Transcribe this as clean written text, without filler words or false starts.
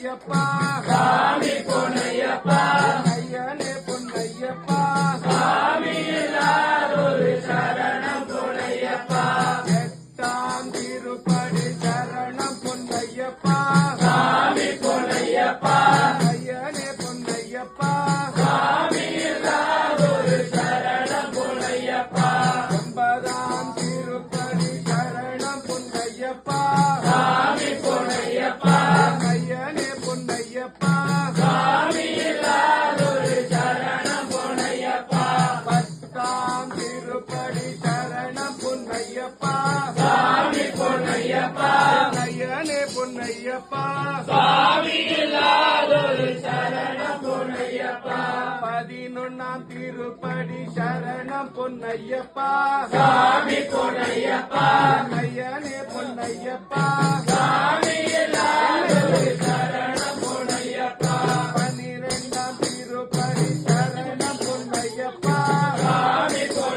பொன்னையப்பா சாமி பொன்னையப்பா ஐயனே பொன்னையப்பா சாமி இல்லாதொரு சரணம் பொன்னையப்பா எட்டாம் திருப்படி சரணம் பொன்னையப்பா சாமி பொன்னையப்பா ஐயனே பொன்னையப்பா சாமி இல்லாதொரு சரணம் பொன்னையப்பா ஒன்பதாம் திருப்படி சரணம் பொன்னையப்பா சாமி பொன்னையப்பா ஐயனே பொன்னையப்பா சாமி இல்லாதொரு சரணம் பொன்னையப்பா பத்தாம் திருப்படி சரணம் பொன்னையப்பா சாமி பொன்னையப்பா ஐயனே பொன்னையப்பா சாமி இல்லாதொரு சரணம் பொன்னையப்பா 11ஆம் திருப்படி சரணம் பொன்னையப்பா சாமி